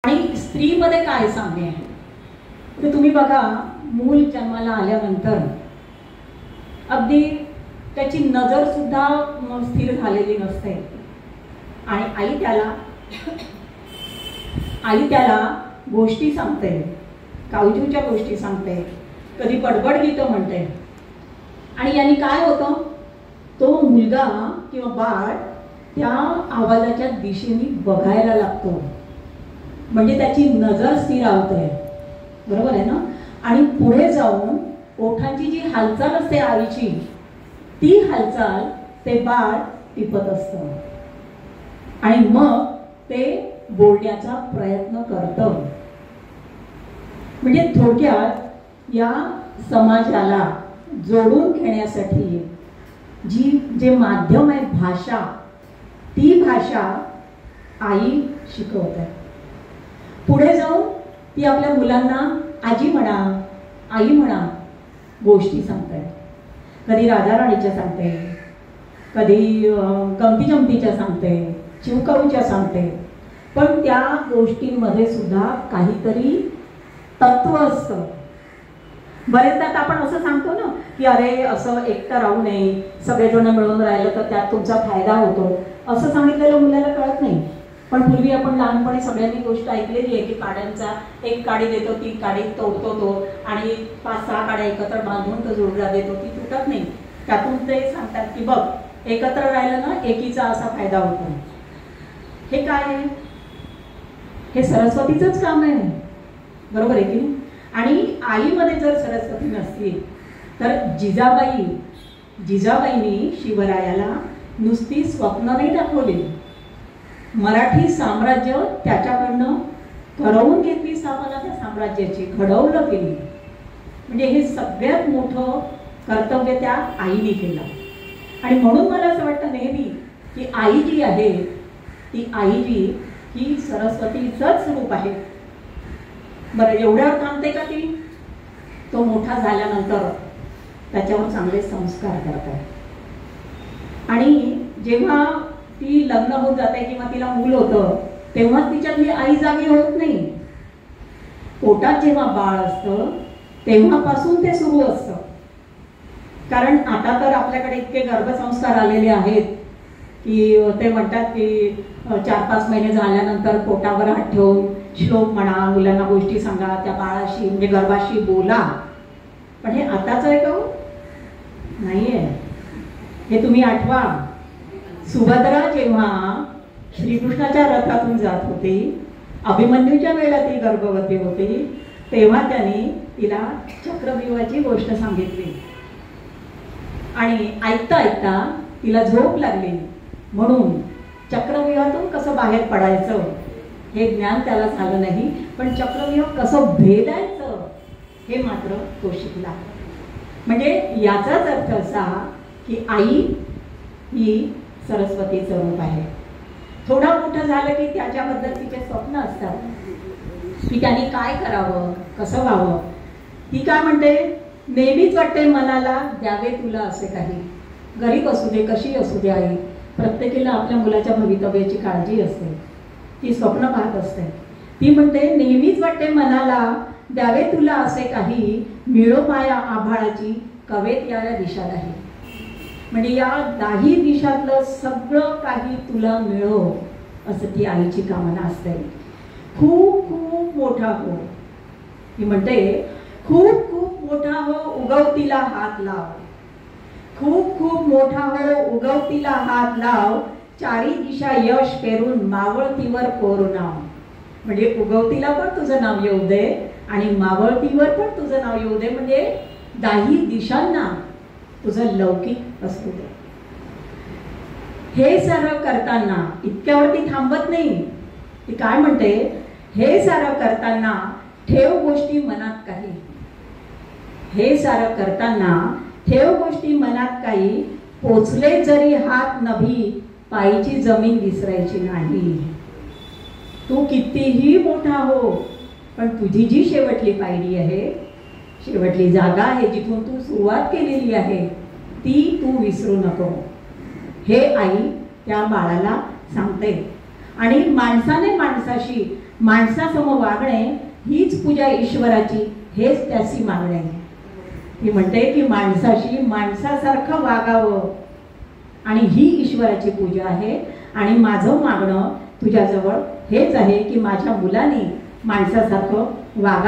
आणि स्त्रीमध्ये काय साम्य आहे तर तुम्ही बघा, मूल जन्माला आल्यानंतर अगदी त्याची नजर सुद्धा स्थिर झालेली नसते आणि आई त्याला गोष्टी सांगते, कावजूच्या गोष्टी सांगते, कधी बडबड गीतं म्हणते. आणि यांनी काय होतं, तो मुलगा किंवा बाळ त्या आवाजाच्या दिशेने बघायला लागतो, म्हणजे त्याची नजर स्थिरावते. बरोबर आहे ना. आणि पुढे जाऊन ओठांची जी हालचाल असते आईची, ती हालचाल ते बाळ टिपत असतं आणि मग ते बोलण्याचा प्रयत्न करतं. म्हणजे थोडक्यात या समाजाला जोडून घेण्यासाठी जे माध्यम आहे भाषा, ती भाषा आई शिकवते. पुढे जाऊन ती आपल्या मुलांना आजी म्हणा, आई म्हणा गोष्टी सांगते. कधी राजा राणीच्या सांगते, कधी गमती जमतीच्या सांगते, चिवकाऊच्या सांगते. पण त्या गोष्टींमध्ये सुद्धा काहीतरी तत्व असतं. बरेचदा आपण असं सांगतो ना की अरे असं एकटं राहू नये, सगळेजण मिळून राहिलं तर त्यात तुमचा फायदा होतो. असं सांगितलेलं मुलाला कळत नाही. पण पूर्वी आपण लहानपणी सगळ्यांनी गोष्ट ऐकलेली आहे की काड्यांचा एक काडी देतो, ती काडी तोडतो तो आणि 5-6 काड्या एकत्र बांधून तो जोडला देतो, ती तुटत नाही. त्यातून ते सांगतात की बघ एकत्र राहिलं ना एकीचा असा फायदा होतो. हे काय आहे, हे सरस्वतीचंच काम आहे. बरोबर आहे की. आणि आईमध्ये जर सरस्वती नसली तर जिजाबाईंनी शिवरायाला नुसती स्वप्न नाही दाखवली, मराठी साम्राज्य त्याच्याकडनं ठरवून घेतली स्थापना त्या साम्राज्याची, घडवलं केली. म्हणजे हे सगळ्यात मोठं कर्तव्य त्या आईने केलं. आणि म्हणून मला असं वाटतं नेहमी की आई जी आहे ती ही सरस्वतीचंच रूप आहे. बरं, एवढ्यावर थांबते का ती? तो मोठा झाल्यानंतर त्याच्यावर चांगले संस्कार करतात. आणि जेव्हा ती लग्न होत जाते किंवा तिला मूल होतं तेव्हा तिच्यातली आई जागी होत नाही. पोटात जेव्हा बाळ असतं तेव्हापासून ते सुरू असतं. कारण आता तर आपल्याकडे इतके गर्भसंस्कार आलेले आहेत की ते म्हणतात की 4-5 महिने झाल्यानंतर पोटावर हात ठेवून श्लोक म्हणा, मुलांना गोष्टी सांगा, त्या बाळाशी म्हणजे गर्भाशी बोला. पण हे आताच आहे का? नाहीये. हे तुम्ही आठवा, सुभद्रा जेव्हा श्रीकृष्णाच्या रथातून जात होती, अभिमन्यूच्या वेळेला ती गर्भवती होती, तेव्हा त्यांनी तिला चक्रव्यूहाची गोष्ट सांगितली. आणि ऐकता ऐकता तिला झोप लागली, म्हणून चक्रव्यूहातून कसं बाहेर पडायचं हे ज्ञान त्याला झालं नाही, पण चक्रव्यूह कसं भेदायचं हे मात्र तो शिकला. म्हणजे याचाच अर्थ असा की आई ही सरस्वतीचं रूप आहे. थोडा मोठं झालं की त्याच्याबद्दल तिचे स्वप्न असतात की त्यांनी काय करावं, कसं व्हावं. ती काय म्हणते, नेहमीच वाटते मनाला द्यावे तुला असे काही. गरीब असू दे, कशी असू दे, आई प्रत्येकीला आपल्या मुलाच्या भवितव्याची काळजी असते, ती स्वप्न पाहत असते. ती म्हणते नेहमीच वाटते मनाला द्यावे तुला असे काही, मिळो माया आभाळाची कवेत या दिशा नाही. म्हणजे या 10 दिशातलं सगळं काही तुला मिळो असं ती आईची कामना असते. खूप खूप मोठा हो, ती म्हणते खूप खूप मोठा हो उगवतीला हात लाव, खूप खूप मोठा हो उगवतीला हात लाव, 4 दिशा यश पेरून मावळतीवर कोर नाव. म्हणजे उगवतीला पण तुझं नाव येऊ दे आणि मावळतीवर पण तुझं नाव येऊ दे. म्हणजे 10 दिशांना तुझं लौकिक असू दे. हे सारं करताना इतक्यावरती थांबत नाही. ती काय म्हणते, हे सारं करताना ठेव गोष्टी मनात काही, हे सारं करताना ठेव गोष्टी मनात काही, पोचले जरी हात नभी पायीची जमीन विसरायची नाही. तू कितीही मोठा हो, पण तुझी जी शेवटली पायरी आहे, शेवटली जागा आहे जिथून तू सुरुवात केलेली आहे, ती तू विसरू नको. हे आई त्या बाळाला सांगते. आणि माणसाने माणसाशी माणसासमोर वागणे हीच पूजा ईश्वराची, हेच त्याची मागणे आहे. ती म्हणते की माणसाशी माणसासारखं वागावं आणि ही ईश्वराची पूजा आहे. आणि माझं मागणं तुझ्याजवळ हेच आहे की माझ्या मुलांनी माणसासारखं वागा.